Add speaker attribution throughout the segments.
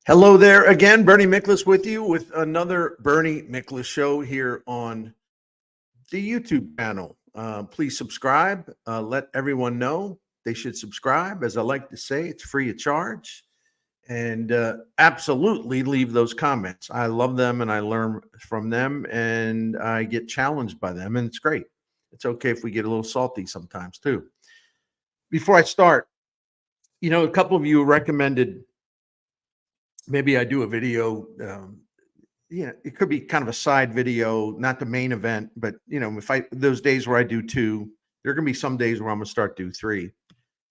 Speaker 1: Hello there again, Bernie Miklasz with you with another Bernie Miklasz Show here on the YouTube channel. Please subscribe. Let everyone know they should subscribe. As I like to say, it's free of charge. And absolutely leave those comments. I love them and I learn from them and I get challenged by them, and it's great. It's okay if we get a little salty sometimes too. Before I start, a couple of you recommended maybe I do a video. It could be kind of a side video, not the main event, but if those days where I do two, there are gonna be some days where I'm gonna start do three,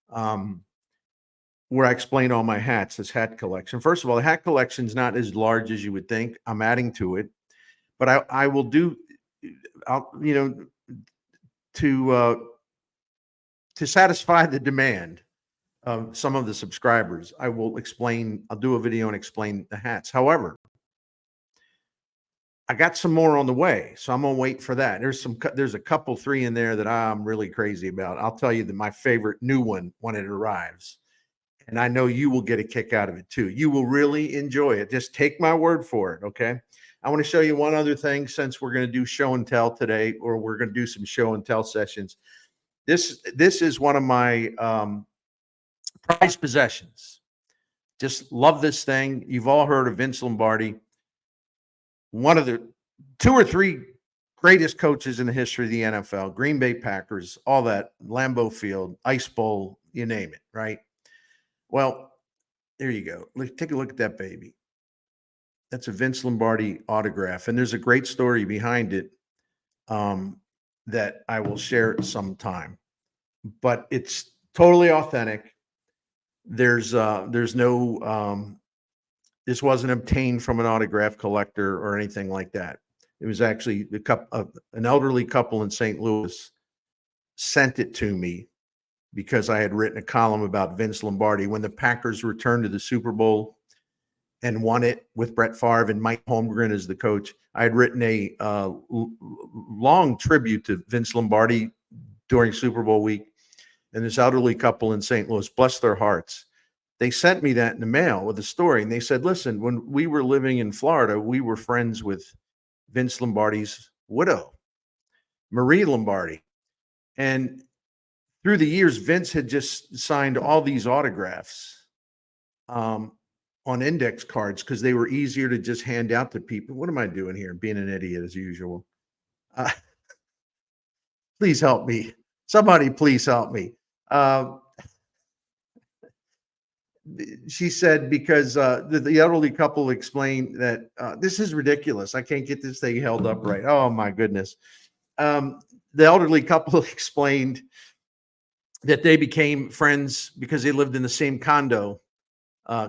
Speaker 1: where I explain all my hats, this hat collection. First of all, the hat collection is not as large as you would think. I'm adding to it, but I will do, to satisfy the demand of some of the subscribers, I'll do a video and explain the hats. However, I got some more on the way, so I'm gonna wait for that. There's a couple, three in there that I'm really crazy about. I'll tell you that my favorite new one when it arrives, and I know you will get a kick out of it too. You will really enjoy it. Just take my word for it, okay? I want to show you one other thing since we're going to do show and tell today, or we're going to do some show and tell sessions. This is one of my prized possessions. Just love this thing. You've all heard of Vince Lombardi, one of the two or three greatest coaches in the history of the NFL, Green Bay Packers, all that, Lambeau Field, Ice Bowl, you name it, right? Well, there you go. Take a look at that baby. That's a Vince Lombardi autograph, and there's a great story behind it that I will share sometime. But it's totally authentic. There's no this wasn't obtained from an autograph collector or anything like that. It was actually an elderly couple in St. Louis sent it to me because I had written a column about Vince Lombardi when the Packers returned to the Super Bowl and won it with Brett Favre and Mike Holmgren as the coach. I had written a long tribute to Vince Lombardi during Super Bowl week. And this elderly couple in St. Louis, bless their hearts, they sent me that in the mail with a story. And they said, listen, when we were living in Florida, we were friends with Vince Lombardi's widow, Marie Lombardi. And through the years, Vince had just signed all these autographs on index cards because they were easier to just hand out to people. What am I doing here? Being an idiot as usual. Please help me. Somebody please help me. She said, because the elderly couple explained that this is ridiculous. I can't get this thing held up right. Oh, my goodness. The elderly couple explained that they became friends because they lived in the same condo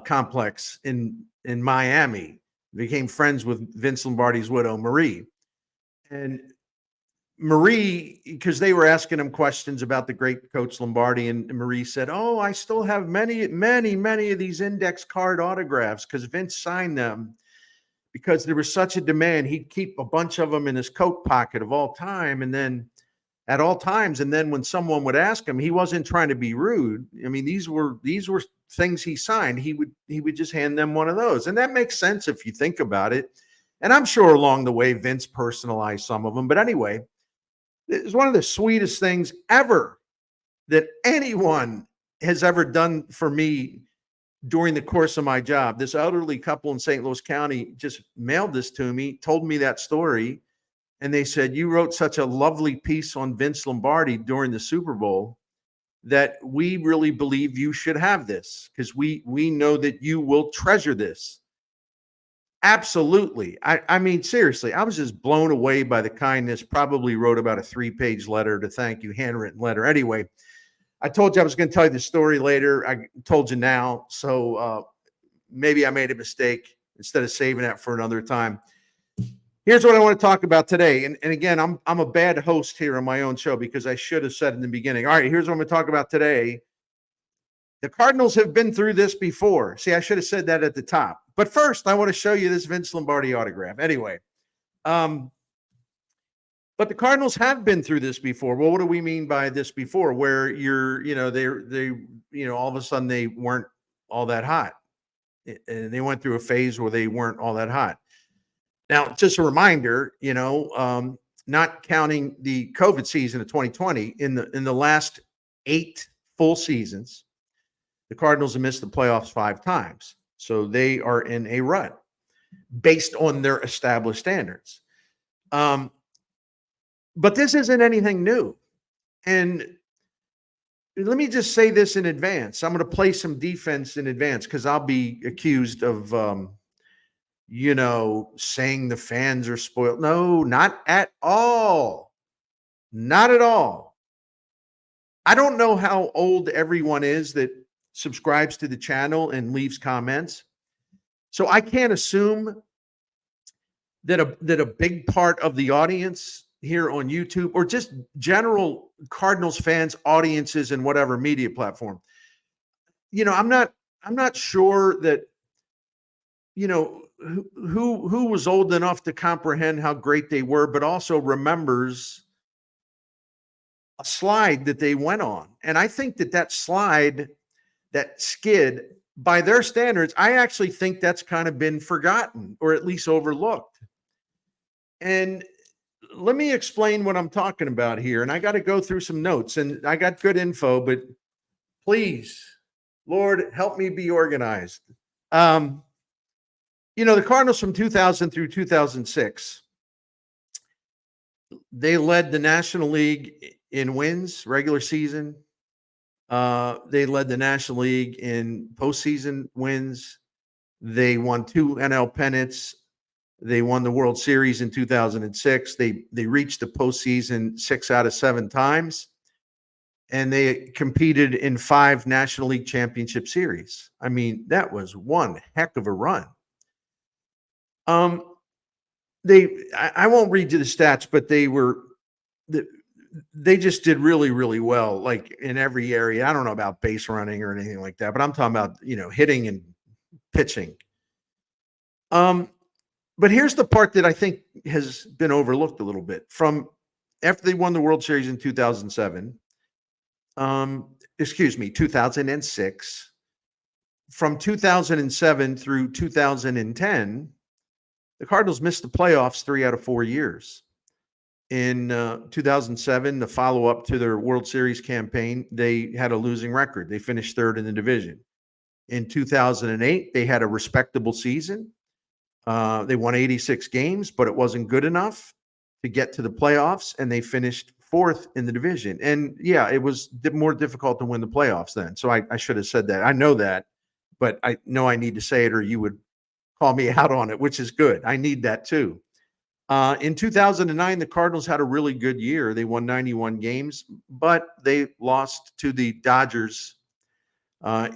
Speaker 1: complex in Miami. They became friends with Vince Lombardi's widow, Marie. And Marie, because they were asking him questions about the great coach Lombardi, and Marie said, oh, I still have many of these index card autographs because Vince signed them because there was such a demand. He'd keep a bunch of them in his coat pocket at all times. And then when someone would ask him, he wasn't trying to be rude. I mean, these were things he signed. He would just hand them one of those. And that makes sense if you think about it. And I'm sure along the way, Vince personalized some of them. But anyway, it's one of the sweetest things ever that anyone has ever done for me during the course of my job. This elderly couple in St. Louis County just mailed this to me, told me that story. And they said, you wrote such a lovely piece on Vince Lombardi during the Super Bowl that we really believe you should have this because we know that you will treasure this. Absolutely. I mean, seriously, I was just blown away by the kindness. Probably wrote about a 3-page letter to thank you, handwritten letter. Anyway, I told you I was going to tell you the story later. I told you now. So maybe I made a mistake instead of saving that for another time. Here's what I want to talk about today. And again, I'm a bad host here on my own show because I should have said in the beginning, all right, here's what I'm going to talk about today. The Cardinals have been through this before. See, I should have said that at the top. But first, I want to show you this Vince Lombardi autograph. Anyway, but the Cardinals have been through this before. Well, what do we mean by this before? Where all of a sudden they weren't all that hot. and they went through a phase where they weren't all that hot. Now, just a reminder, not counting the COVID season of 2020, in the last 8 full seasons, the Cardinals have missed the playoffs 5 times. So they are in a rut based on their established standards. But this isn't anything new. And let me just say this in advance. I'm going to play some defense in advance because I'll be accused of, saying the fans are spoiled. No, not at all. Not at all. I don't know how old everyone is that subscribes to the channel and leaves comments. So I can't assume that a big part of the audience here on YouTube, or just general Cardinals fans, audiences in whatever media platform, I'm not sure that, who was old enough to comprehend how great they were, but also remembers a slide that they went on. And I think that slide, that skid, by their standards, I actually think that's kind of been forgotten or at least overlooked. And let me explain what I'm talking about here. And I got to go through some notes, and I got good info, but please, Lord, help me be organized. The Cardinals from 2000 through 2006, they led the National League in wins, regular season. They led the National League in postseason wins. They won 2 NL pennants. They won the World Series in 2006. They reached the postseason 6 out of 7 times, and they competed in 5 National League Championship Series. I mean, that was one heck of a run. I won't read you the stats, but they just did really, really well, like in every area. I don't know about base running or anything like that, but I'm talking about, hitting and pitching. But here's the part that I think has been overlooked a little bit. From after they won the World Series in 2006, from 2007 through 2010, the Cardinals missed the playoffs 3 out of 4 years. In 2007, the follow-up to their World Series campaign, they had a losing record. They finished 3rd in the division. In 2008, they had a respectable season. They won 86 games, but it wasn't good enough to get to the playoffs, and they finished 4th in the division. And yeah, it was more difficult to win the playoffs then. So I should have said that. I know that, but I know I need to say it, or you would call me out on it, which is good. I need that too. In 2009, the Cardinals had a really good year. They won 91 games, but they lost to the Dodgers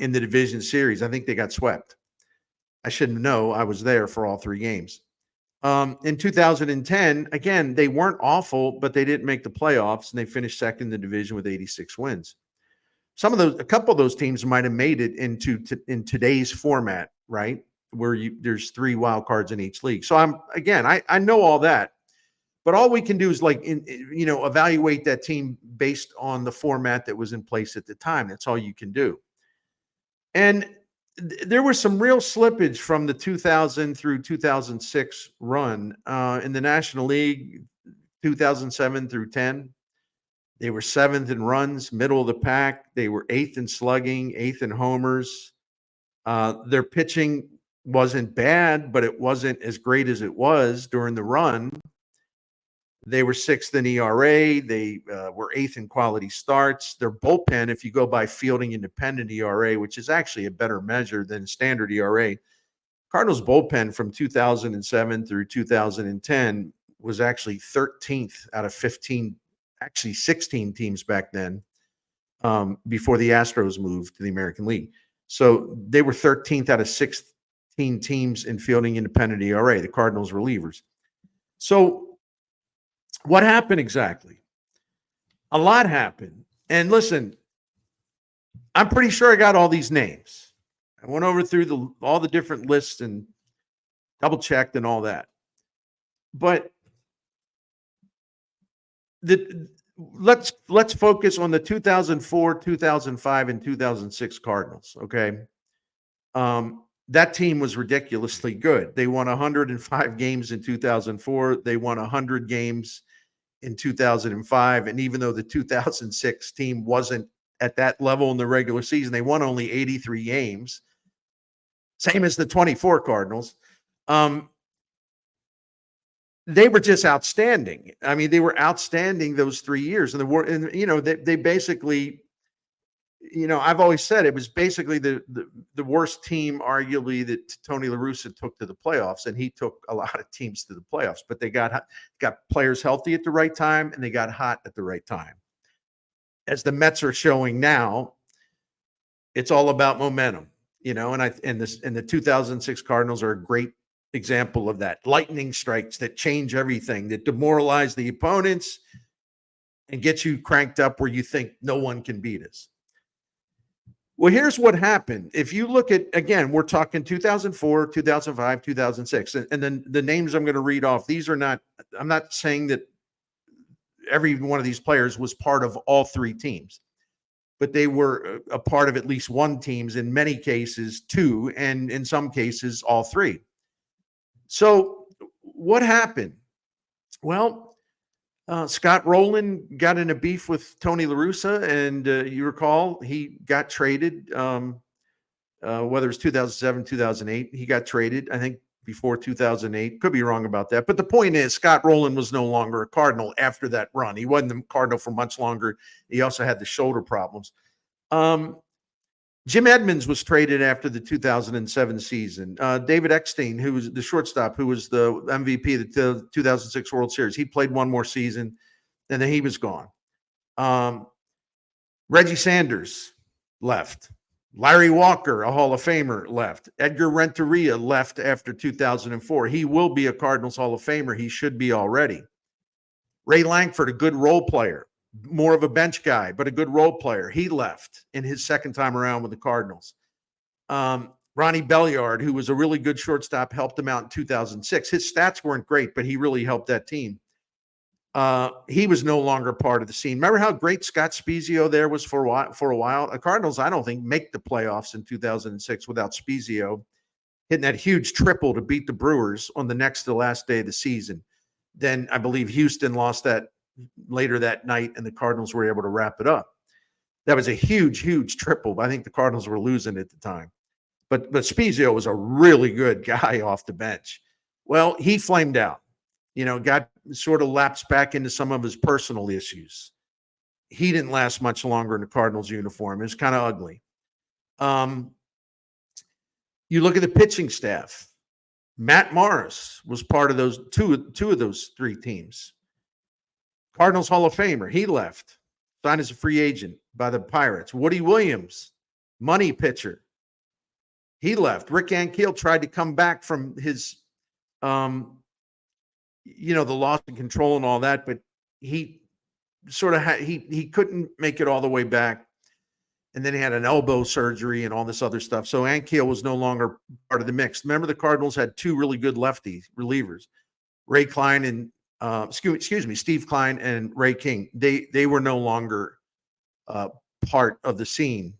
Speaker 1: in the division series. I think they got swept. I shouldn't know. I was there for all 3 games. In 2010, again, they weren't awful, but they didn't make the playoffs, and they finished 2nd in the division with 86 wins. A couple of those teams might have made it in today's format, right? Where there's 3 wild cards in each league. So I know all that, but all we can do is evaluate that team based on the format that was in place at the time. That's all you can do. And there was some real slippage from the 2000 through 2006 run in the National League, 2007 through 10. They were 7th in runs, middle of the pack. They were 8th in slugging, 8th in homers. Their pitching wasn't bad, but it wasn't as great as it was during the run. They were 6th in ERA. They were 8th in quality starts. Their bullpen, if you go by fielding independent ERA, which is actually a better measure than standard ERA, Cardinals bullpen from 2007 through 2010 was actually 13th out of 15, actually 16 teams back then, before the Astros moved to the American League. So they were 13th out of 16 teams in fielding independent ERA, the Cardinals relievers. So what happened exactly? A lot happened. And listen, I'm pretty sure I got all these names. I went over through all the different lists and double checked and all that. But let's focus on the 2004, 2005, and 2006 Cardinals, okay? that team was ridiculously good. They won 105 games in 2004. They won 100 games in 2005. And even though the 2006 team wasn't at that level in the regular season, they won only 83 games, same as the 24 Cardinals. They were just outstanding. I mean, they were outstanding those 3 years. And they basically, I've always said it was basically the worst team, arguably, that Tony La Russa took to the playoffs, and he took a lot of teams to the playoffs. But they got players healthy at the right time, and they got hot at the right time. As the Mets are showing now, it's all about momentum, and the 2006 Cardinals are a great example of that. Lightning strikes that change everything, that demoralize the opponents and get you cranked up where you think no one can beat us. Well, here's what happened. If you look at, again, we're talking 2004, 2005, 2006, and then the names I'm going to read off, I'm not saying that every one of these players was part of all three teams, but they were a part of at least one teams, in many cases two, and in some cases all three. So what happened? Well, Scott Rowland got in a beef with Tony La Russa, and you recall he got traded, whether it's 2007, 2008. He got traded, I think, before 2008. Could be wrong about that. But the point is, Scott Rowland was no longer a Cardinal after that run. He wasn't a Cardinal for much longer. He also had the shoulder problems. Jim Edmonds was traded after the 2007 season. David Eckstein, who was the shortstop, who was the MVP of the 2006 World Series, he played one more season, and then he was gone. Reggie Sanders left. Larry Walker, a Hall of Famer, left. Edgar Renteria left after 2004. He will be a Cardinals Hall of Famer. He should be already. Ray Lankford, a good role player, more of a bench guy, but a good role player. He left in his second time around with the Cardinals. Ronnie Belliard, who was a really good shortstop, helped him out in 2006. His stats weren't great, but he really helped that team. He was no longer part of the scene. Remember how great Scott Spezio there was for a while? The Cardinals, I don't think, make the playoffs in 2006 without Spezio hitting that huge triple to beat the Brewers on the next to last day of the season. Then I believe Houston lost that later that night, and the Cardinals were able to wrap it up. That was a huge, huge triple. I think the Cardinals were losing at the time. But Spezio was a really good guy off the bench. Well, he flamed out. Got sort of lapsed back into some of his personal issues. He didn't last much longer in the Cardinals uniform. It was kind of ugly. You look at the pitching staff. Matt Morris was part of those two of those three teams. Cardinals Hall of Famer. He left, signed as a free agent by the Pirates. Woody Williams, money pitcher. He left. Rick Ankiel tried to come back from his the loss of control and all that, but he sort of he couldn't make it all the way back. And then he had an elbow surgery and all this other stuff. So Ankiel was no longer part of the mix. Remember, the Cardinals had two really good lefty relievers, Ray Klein and Steve Klein and Ray King. They were no longer part of the scene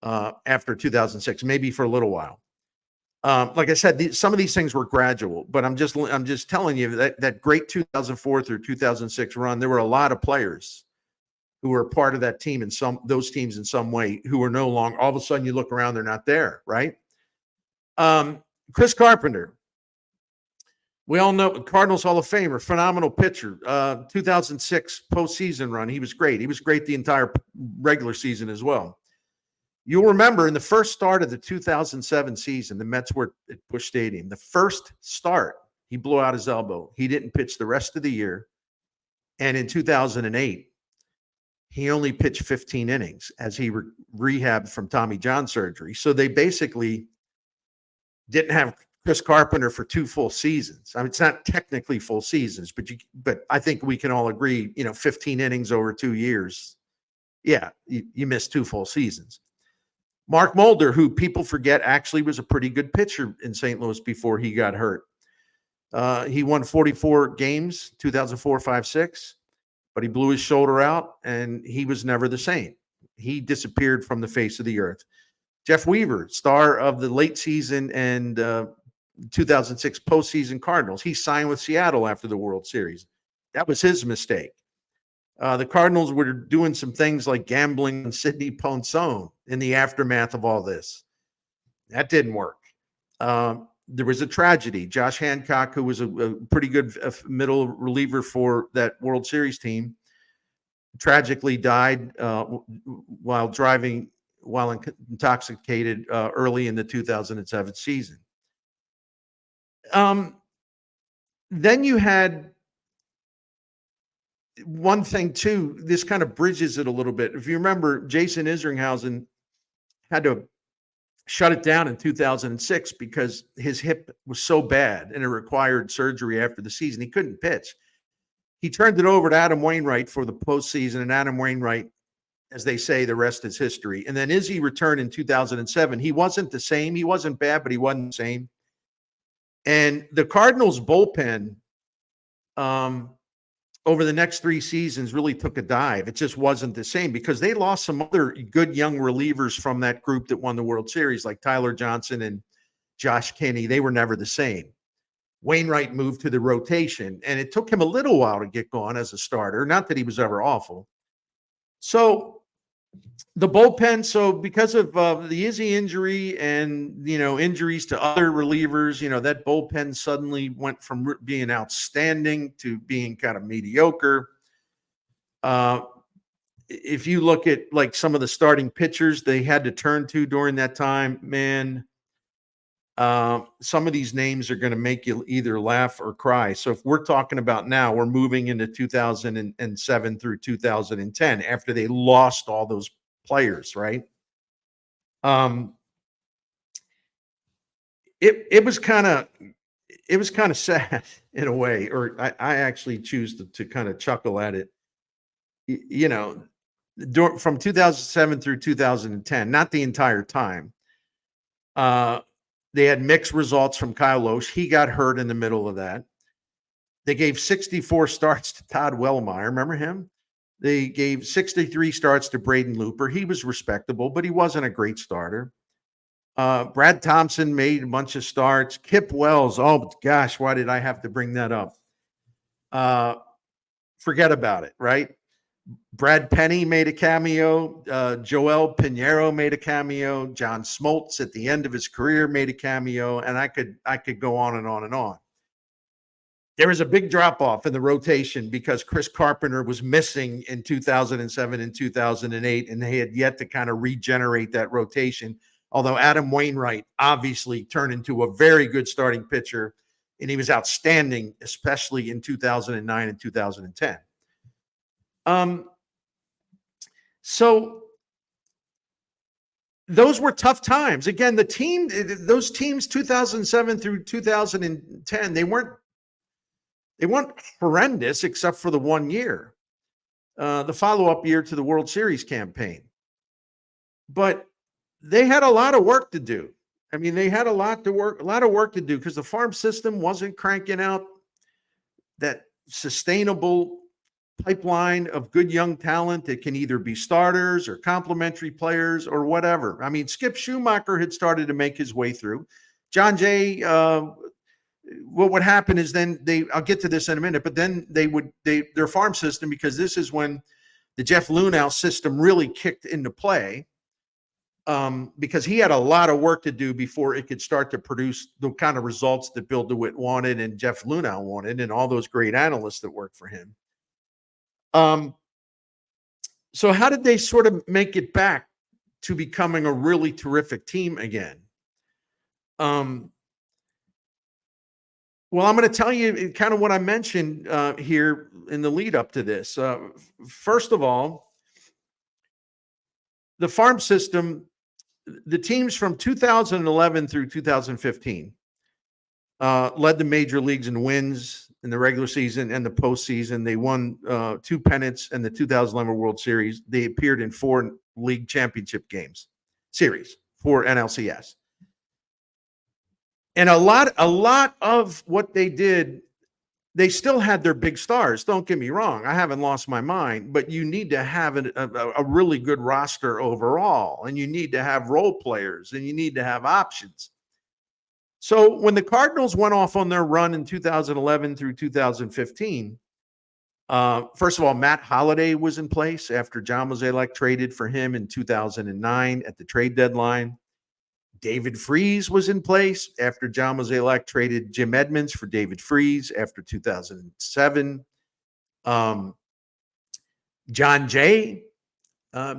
Speaker 1: after 2006, maybe for a little while. Like I said, some of these things were gradual, but I'm just telling you that great 2004 through 2006 run, there were a lot of players who were part of that team those teams in some way, who were no longer. All of a sudden, you look around, they're not there, right? Chris Carpenter, we all know, Cardinals Hall of Famer, phenomenal pitcher. 2006 postseason run, he was great. He was great the entire regular season as well. You'll remember in the first start of the 2007 season, the Mets were at Busch Stadium. The first start, he blew out his elbow. He didn't pitch the rest of the year. And in 2008, he only pitched 15 innings as he rehabbed from Tommy John surgery. So they basically didn't have Chris Carpenter for 2 full seasons. I mean, it's not technically full seasons, but I think we can all agree, 15 innings over 2 years. Yeah, you missed 2 full seasons. Mark Mulder, who people forget actually was a pretty good pitcher in St. Louis before he got hurt. He won 44 games, 2004, 5, 6, but he blew his shoulder out and he was never the same. He disappeared from the face of the earth. Jeff Weaver, star of the late season and 2006 postseason Cardinals. He signed with Seattle after the World Series. That was his mistake. The Cardinals were doing some things like gambling on Sidney Ponson in the aftermath of all this. That didn't work. There was a tragedy. Josh Hancock, who was a pretty good middle reliever for that World Series team, tragically died while intoxicated early in the 2007 season. Then you had one thing too, this kind of bridges it a little bit. If you remember, Jason Isringhausen had to shut it down in 2006 because his hip was so bad and it required surgery after the season. He couldn't pitch. He turned it over to Adam Wainwright for the postseason, and Adam Wainwright, as they say, the rest is history. And then Izzy returned in 2007. He wasn't the same. He wasn't bad, but he wasn't the same. And the Cardinals bullpen over the next 3 seasons really took a dive. It just wasn't the same because they lost some other good young relievers from that group that won the World Series, like Tyler Johnson and Josh Kinney. They were never the same. Wainwright moved to the rotation, and it took him a little while to get going as a starter. Not that he was ever awful. So the bullpen, because of the Izzy injury and, injuries to other relievers, that bullpen suddenly went from being outstanding to being kind of mediocre. If you look at like some of the starting pitchers they had to turn to during that time, man, some of these names are going to make you either laugh or cry. So if we're talking about now, we're moving into 2007 through 2010 after they lost all those players, right? It was kind of sad in a way, or I actually choose to kind of chuckle at it. From 2007 through 2010, not the entire time. They had mixed results from Kyle Loesch. He got hurt in the middle of that. They gave 64 starts to Todd Wellmeyer. Remember him? They gave 63 starts to Braden Looper. He was respectable, but he wasn't a great starter. Brad Thompson made a bunch of starts. Kip Wells, oh gosh, why did I have to bring that up? Forget about it, right? Brad Penny made a cameo. Joel Pinheiro made a cameo. John Smoltz at the end of his career made a cameo, and I could go on and on and on. There was a big drop-off in the rotation because Chris Carpenter was missing in 2007 and 2008, and they had yet to kind of regenerate that rotation, although Adam Wainwright obviously turned into a very good starting pitcher, and he was outstanding, especially in 2009 and 2010. So those were tough times. Again, those teams 2007 through 2010, they weren't horrendous except for the 1 year, the follow-up year to the World Series campaign. But they had a lot of work to do. I mean, they had a lot of work to do because the farm system wasn't cranking out that sustainable pipeline of good young talent that can either be starters or complementary players or whatever. I mean, Skip Schumacher had started to make his way through. John Jay, what would happen is then I'll get to this in a minute, but then their farm system, because this is when the Jeff Luhnow system really kicked into play, because he had a lot of work to do before it could start to produce the kind of results that Bill DeWitt wanted and Jeff Luhnow wanted and all those great analysts that worked for him. So how did they sort of make it back to becoming a really terrific team again? Well, I'm going to tell you kind of what I mentioned here in the lead up to this. First of all, the farm system, the teams from 2011 through 2015 led the major leagues in wins in the regular season and the postseason. They won 2 pennants in the 2011 World Series. They appeared in 4 league championship series for NLCS. And a lot of what they did They still had their big stars. Don't get me wrong. I haven't lost my mind, but you need to have a really good roster overall, and you need to have role players, and you need to have options. So when the Cardinals went off on their run in 2011 through 2015, first of all, Matt Holliday was in place after John Mozeliak traded for him in 2009 at the trade deadline. David Freese was in place after John Mozeliak traded Jim Edmonds for David Freese after 2007. John Jay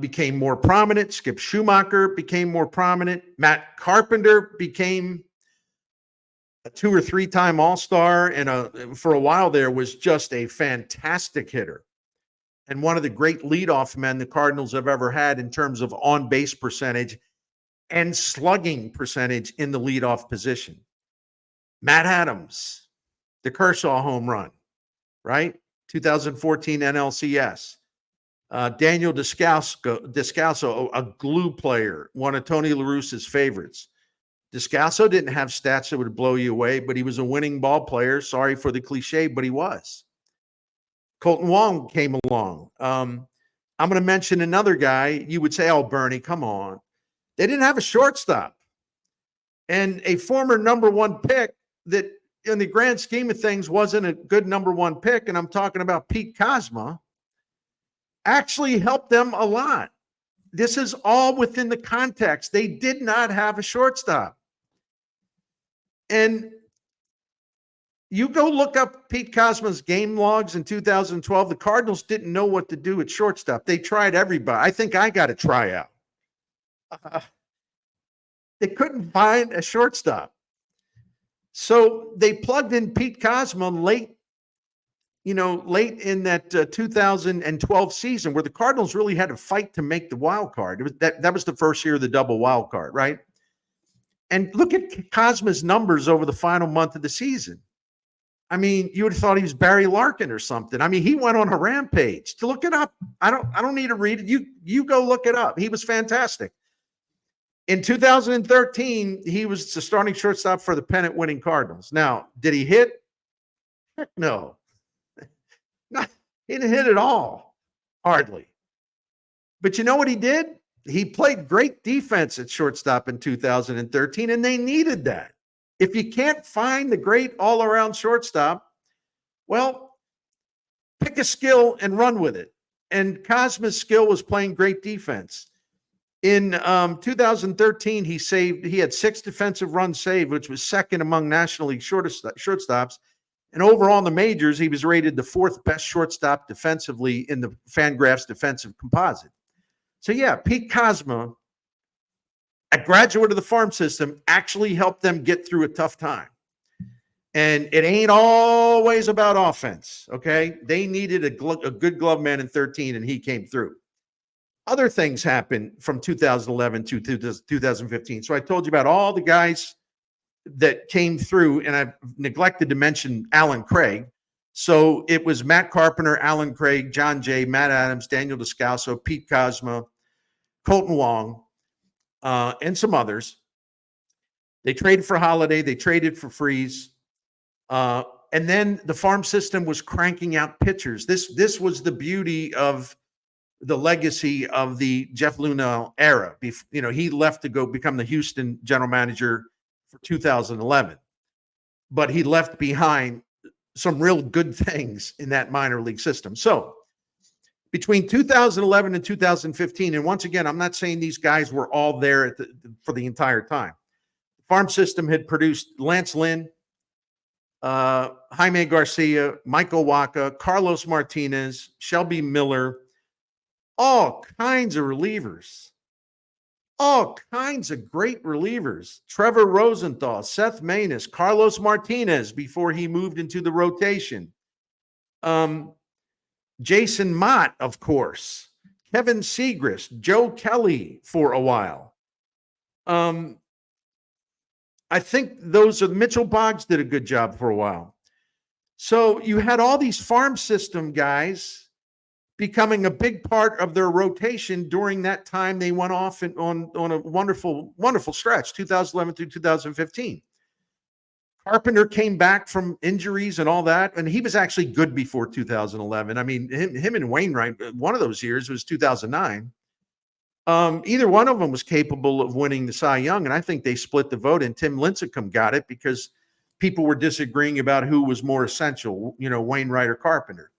Speaker 1: became more prominent. Skip Schumacher became more prominent. Matt Carpenter became a 2 or 3 time All-Star, and for a while there was just a fantastic hitter and one of the great leadoff men the Cardinals have ever had in terms of on-base percentage and slugging percentage in the leadoff position. Matt Adams, the Kershaw home run, right? 2014 NLCS. Daniel Descalso, a glue player, one of Tony La Russa's favorites. Descalso didn't have stats that would blow you away, but he was a winning ball player. Sorry for the cliche, but he was. Colton Wong came along. I'm going to mention another guy. You would say, oh, Bernie, come on. They didn't have a shortstop. And a former number 1 pick that in the grand scheme of things wasn't a good number 1 pick, and I'm talking about Pete Kozma, actually helped them a lot. This is all within the context. They did not have a shortstop. And you go look up Pete Kozma's game logs in 2012. The Cardinals didn't know what to do at shortstop. They tried everybody. I think I got a tryout. They couldn't find a shortstop. So they plugged in Pete Kozma late in that 2012 season where the Cardinals really had to fight to make the wild card. That was the first year of the double wild card, right? And look at Kozma's numbers over the final month of the season. I mean, you would have thought he was Barry Larkin or something. I mean, he went on a rampage. To look it up, I don't need to read it. You go look it up. He was fantastic. In 2013, he was the starting shortstop for the pennant-winning Cardinals. Now, did he hit? Heck no. He didn't hit at all, hardly. But you know what he did? He played great defense at shortstop in 2013, and they needed that. If you can't find the great all-around shortstop, well, pick a skill and run with it. And Kozma's skill was playing great defense. In 2013, he had 6 defensive runs saved, which was second among National League shortstops. And overall in the majors, he was rated the 4th best shortstop defensively in the Fangraphs defensive composite. So yeah, Pete Kozma, a graduate of the farm system, actually helped them get through a tough time. And it ain't always about offense, okay? They needed a good glove man in 13, and he came through. Other things happened from 2011 to 2015. So I told you about all the guys that came through, and I've neglected to mention Alan Craig. So it was Matt Carpenter, Alan Craig, John Jay, Matt Adams, Daniel Descalso, Pete Kozma, Colton Wong, and some others. They traded for Holliday. They traded for Freese. And then the farm system was cranking out pitchers. This was the beauty of the legacy of the Jeff Luhnow era. He left to go become the Houston general manager for 2011, but he left behind some real good things in that minor league system. So between 2011 and 2015, and once again, I'm not saying these guys were all there for the entire time. The farm system had produced Lance Lynn, Jaime Garcia, Michael Wacha, Carlos Martinez, Shelby Miller, all kinds of relievers. All kinds of great relievers. Trevor Rosenthal, Seth Maness, Carlos Martinez before he moved into the rotation. Jason Mott, of course. Kevin Segrist, Joe Kelly for a while. I think Mitchell Boggs did a good job for a while. So you had all these farm system guys becoming a big part of their rotation during that time they went off on a wonderful, wonderful stretch, 2011 through 2015. Carpenter came back from injuries and all that, and he was actually good before 2011. I mean, him and Wainwright, one of those years was 2009. Either one of them was capable of winning the Cy Young, and I think they split the vote, and Tim Lincecum got it because people were disagreeing about who was more essential, Wainwright or Carpenter.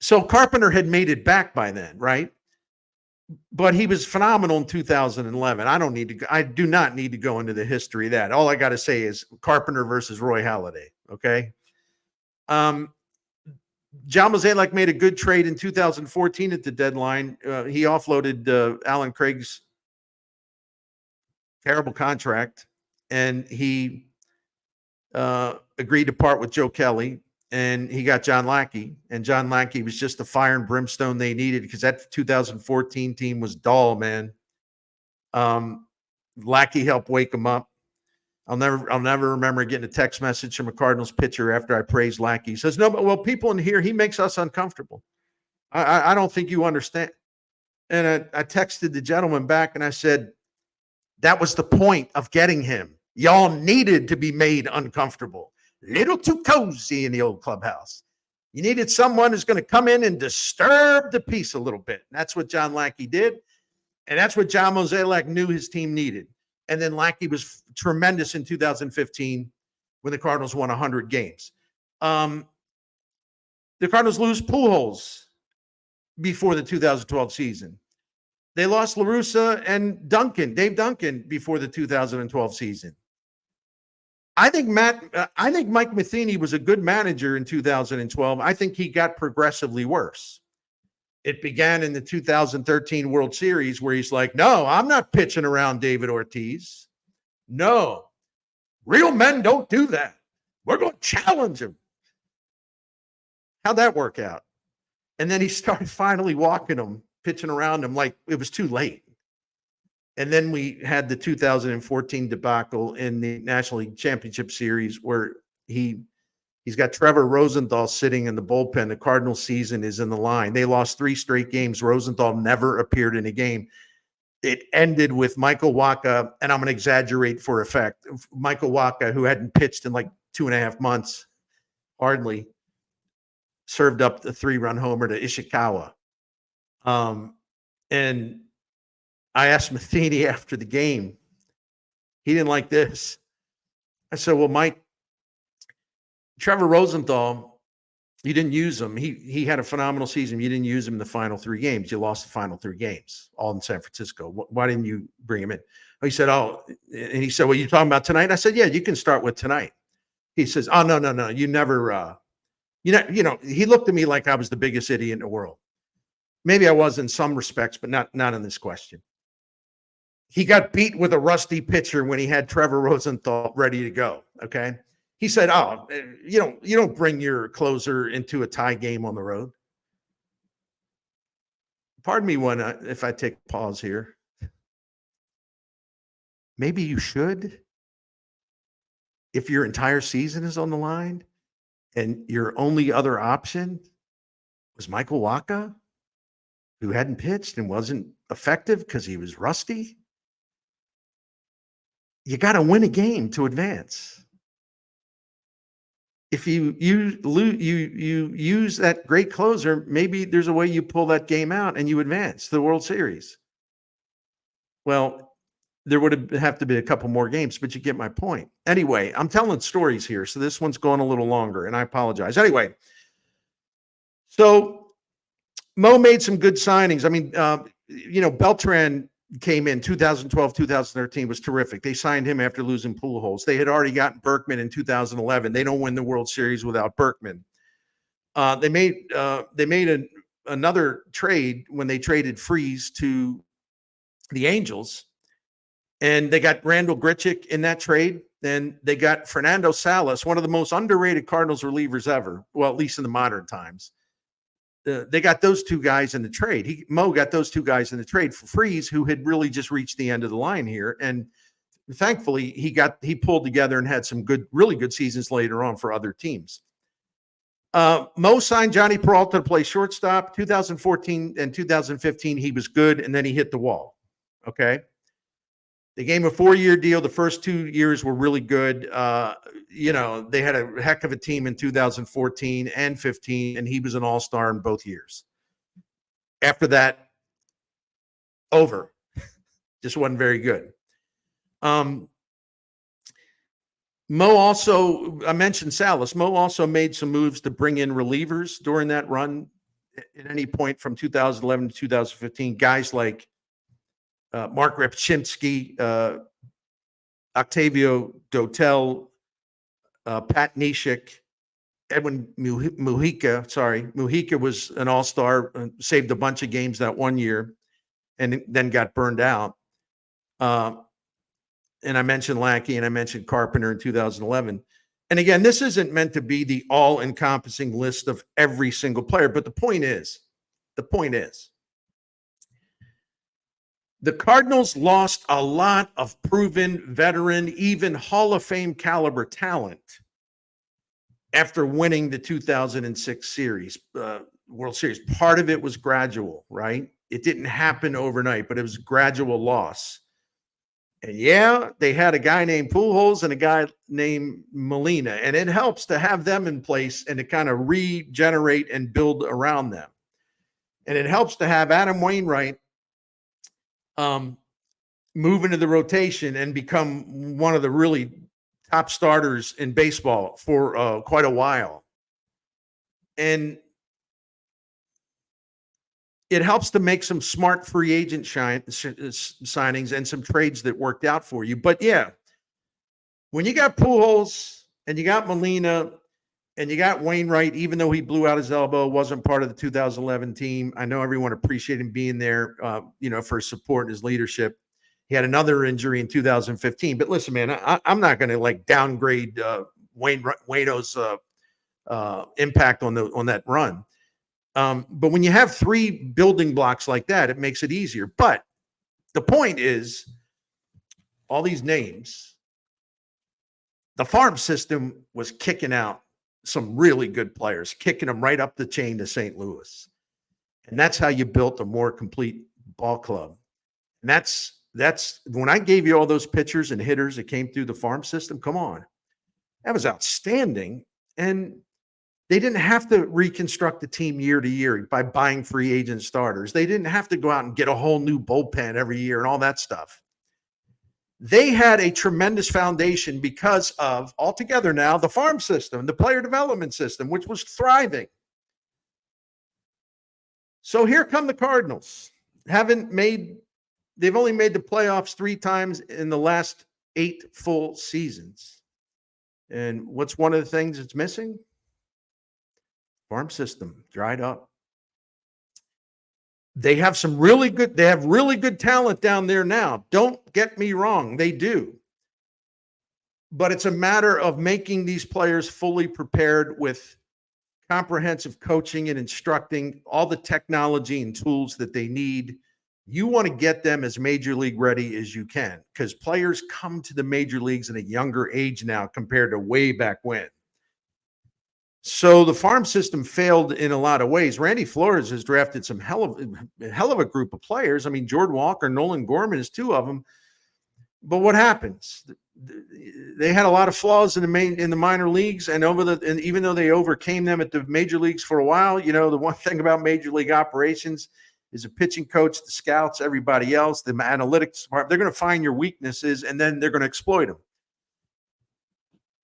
Speaker 1: So Carpenter had made it back by then, right? But he was phenomenal in 2011. I do not need to go into the history of that. All I got to say is Carpenter versus Roy Halladay. Okay. John Mozeliak made a good trade in 2014 at the deadline. He offloaded Alan Craig's terrible contract, and he agreed to part with Joe Kelly. And he got John Lackey, and John Lackey was just the fire and brimstone they needed because that 2014 team was dull, man. Lackey helped wake him up. I'll never remember getting a text message from a Cardinals pitcher after I praised Lackey. He says, "No, but well, people in here, he makes us uncomfortable. I don't think you understand." And I texted the gentleman back and I said, "That was the point of getting him. Y'all needed to be made uncomfortable. Little too cozy in the old clubhouse. You needed someone who's going to come in and disturb the peace a little bit." And that's what John Lackey did. And that's what John Mozeliak knew his team needed. And then Lackey was tremendous in 2015 when the Cardinals won 100 games. The Cardinals lose Pujols before the 2012 season. They lost Russa and Dave Duncan before the 2012 season. I think Mike Matheny was a good manager in 2012. I think he got progressively worse. It began in the 2013 World Series where he's like, "No, I'm not pitching around David Ortiz. No, real men don't do that. We're going to challenge him." How'd that work out? And then he started finally walking him, pitching around him like it was too late. And then we had the 2014 debacle in the National League Championship Series where he's got Trevor Rosenthal sitting in the bullpen. The Cardinals season is in the line. They lost 3 straight games. Rosenthal never appeared in a game. It ended with Michael Wacha, and I'm going to exaggerate for effect. Michael Wacha, who hadn't pitched in like 2.5 months, hardly, served up the 3-run homer to Ishikawa. And I asked Matheny after the game. He didn't like this. I said, "Well, Mike, Trevor Rosenthal, you didn't use him. He had a phenomenal season. You didn't use him in the final 3 games. You lost the final 3 games, all in San Francisco. Why didn't you bring him in?" He said, "Oh," and he said, "Well, you talking about tonight?" I said, "Yeah, you can start with tonight." He says, "Oh, no. You never, he looked at me like I was the biggest idiot in the world. Maybe I was in some respects, but not in this question. He got beat with a rusty pitcher when he had Trevor Rosenthal ready to go. Okay." He said, "Oh, you don't bring your closer into a tie game on the road." Pardon me if I take a pause here. Maybe you should. If your entire season is on the line and your only other option was Michael Wacha, who hadn't pitched and wasn't effective because he was rusty. You got to win a game to advance. If you use that great closer, maybe there's a way you pull that game out and you advance to the World Series. Well, there would have to be a couple more games, but you get my point. Anyway, I'm telling stories here, so this one's going a little longer, and I apologize. Anyway, so Mo made some good signings. I mean, Beltran came in 2012, 2013 was terrific. They signed him after losing Pujols. They had already gotten Berkman in 2011. They don't win the World Series without Berkman. They made another trade when they traded Freese to the Angels, and they got Randall Grichuk in that trade. Then they got Fernando Salas, one of the most underrated Cardinals relievers ever. Well, at least in the modern times. They got those 2 guys in the trade. Mo got those 2 guys in the trade for Freese, who had really just reached the end of the line here. And thankfully, he pulled together and had some really good seasons later on for other teams. Mo signed Johnny Peralta to play shortstop. 2014 and 2015, he was good, and then he hit the wall. Okay. They gave him a 4-year deal. The first 2 years were really good. They had a heck of a team in 2014 and 15, and he was an all-star in both years. After that, over. Just wasn't very good. Mo also, I mentioned Salas. Mo also made some moves to bring in relievers during that run at any point from 2011 to 2015. Guys like Mark Repchinsky, Octavio Dotel, Pat Neshek, Edwin Mujica. Mujica was an all-star, saved a bunch of games that 1 year, and then got burned out. And I mentioned Lackey and I mentioned Carpenter in 2011. And again, this isn't meant to be the all-encompassing list of every single player, but the point is, the Cardinals lost a lot of proven veteran, even Hall of Fame caliber talent after winning the 2006 World Series. Part of it was gradual, right? It didn't happen overnight, but it was gradual loss. And yeah, they had a guy named Pujols and a guy named Molina, and it helps to have them in place and to kind of regenerate and build around them. And it helps to have Adam Wainwright move into the rotation and become one of the really top starters in baseball for quite a while. And it helps to make some smart free agent signings and some trades that worked out for you. But yeah, when you got Pujols and you got Molina and you got Wainwright, even though he blew out his elbow, wasn't part of the 2011 team. I know everyone appreciated him being there, for his support and his leadership. He had another injury in 2015. But listen, man, I'm not going to downgrade Waino's impact on that run. But when you have 3 building blocks like that, it makes it easier. But the point is, all these names, the farm system was kicking out some really good players, kicking them right up the chain to St. Louis. And that's how you built a more complete ball club. And that's when I gave you all those pitchers and hitters that came through the farm system. Come on. That was outstanding. And they didn't have to reconstruct the team year to year by buying free agent starters. They didn't have to go out and get a whole new bullpen every year and all that stuff. They had a tremendous foundation because of, altogether now, the farm system, the player development system, which was thriving. So here come the Cardinals. They've only made the playoffs 3 times in the last 8 full seasons. And what's one of the things that's missing? Farm system dried up. They have really good talent down there now. Don't get me wrong, they do. But it's a matter of making these players fully prepared with comprehensive coaching and instructing, all the technology and tools that they need. You want to get them as major league ready as you can, because players come to the major leagues at a younger age now compared to way back when. So the farm system failed in a lot of ways. Randy Flores has drafted some hell of a group of players. I mean, Jordan Walker, Nolan Gorman is 2 of them. But what happens? They had a lot of flaws in the minor leagues, and even though they overcame them at the major leagues for a while, the one thing about major league operations is a pitching coach, the scouts, everybody else, the analytics department, they're going to find your weaknesses and then they're going to exploit them.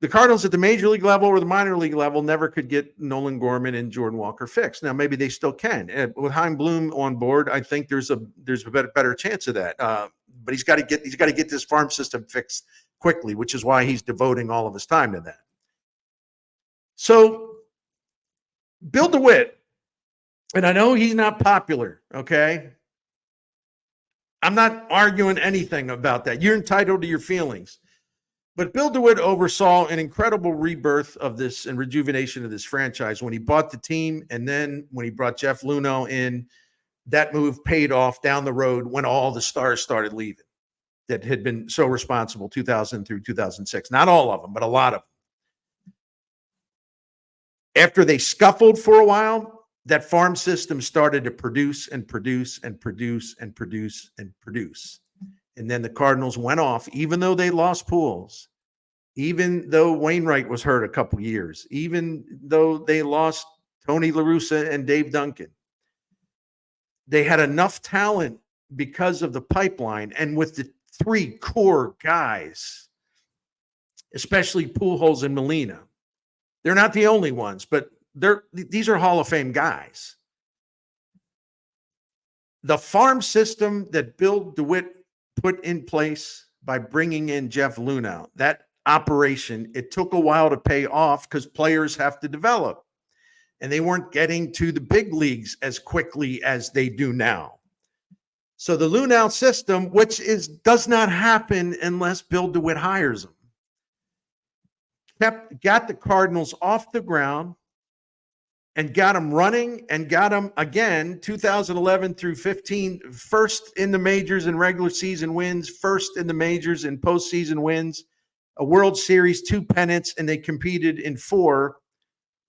Speaker 1: The Cardinals at the major league level or the minor league level never could get Nolan Gorman and Jordan Walker fixed. Now, maybe they still can. With Chaim Bloom on board, I think there's a better chance of that. But he's got to get this farm system fixed quickly, which is why he's devoting all of his time to that. So, Bill DeWitt, and I know he's not popular, okay? I'm not arguing anything about that. You're entitled to your feelings. But Bill DeWitt oversaw an incredible rebirth of this and rejuvenation of this franchise when he bought the team, and then when he brought Jeff Luhnow in. That move paid off down the road when all the stars started leaving that had been so responsible 2000 through 2006. Not all of them, but a lot of them. After they scuffled for a while, that farm system started to produce and produce and produce and produce and produce. And then the Cardinals went off, even though they lost Pujols, even though Wainwright was hurt a couple years, even though they lost Tony La Russa and Dave Duncan. They had enough talent because of the pipeline and with the three core guys, especially Pujols and Molina. They're not the only ones, but these are Hall of Fame guys. The farm system that Bill DeWitt put in place by bringing in Jeff Luhnow, that operation, it took a while to pay off because players have to develop. And they weren't getting to the big leagues as quickly as they do now. So the Luhnow system, which does not happen unless Bill DeWitt hires them, got the Cardinals off the ground and got them running and got them again 2011 through 15, first in the majors in regular season wins, first in the majors in postseason wins, a World Series, 2 pennants, and they competed in 4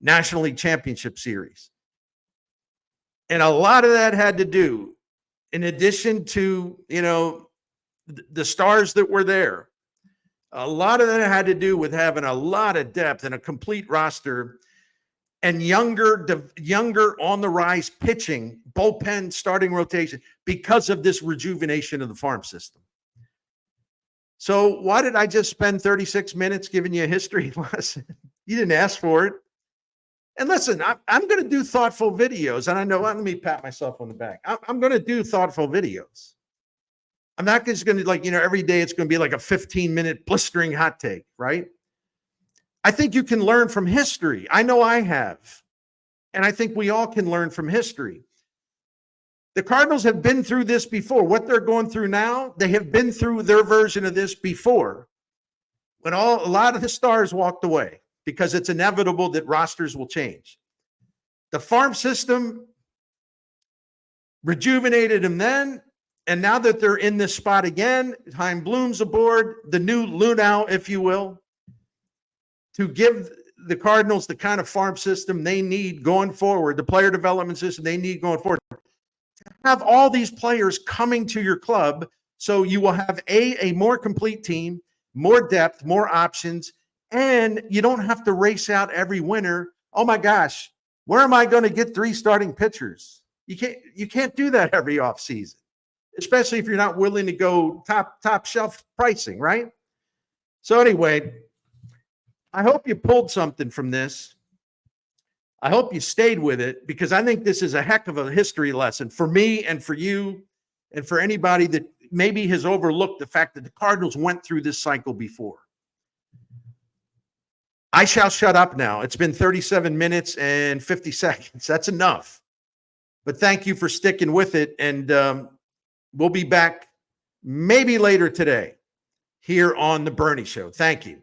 Speaker 1: National League Championship Series. And a lot of that had to do, in addition to, the stars that were there, a lot of that had to do with having a lot of depth and a complete roster and younger on the rise pitching, bullpen, starting rotation, because of this rejuvenation of the farm system. So why did I just spend 36 minutes giving you a history lesson? You didn't ask for it. And listen, I'm going to do thoughtful videos. And I know, let me pat myself on the back. I'm going to do thoughtful videos. I'm not just going to every day it's going to be like a 15-minute blistering hot take, right? I think you can learn from history. I know I have. And I think we all can learn from history. The Cardinals have been through this before. What they're going through now, they have been through their version of this before, when a lot of the stars walked away, because it's inevitable that rosters will change. The farm system rejuvenated them then, and now that they're in this spot again, Chaim Bloom's aboard, the new Luhnow, if you will, to give the Cardinals the kind of farm system they need going forward, the player development system they need going forward. To have all these players coming to your club, so you will have a more complete team, more depth, more options, and you don't have to race out every winter. Oh my gosh, where am I going to get 3 starting pitchers? You can't do that every offseason, especially if you're not willing to go top shelf pricing, right? So anyway, I hope you pulled something from this. I hope you stayed with it, because I think this is a heck of a history lesson for me and for you and for anybody that maybe has overlooked the fact that the Cardinals went through this cycle before. I shall shut up now. It's been 37 minutes and 50 seconds. That's enough. But thank you for sticking with it. And we'll be back maybe later today here on The Bernie Show. Thank you.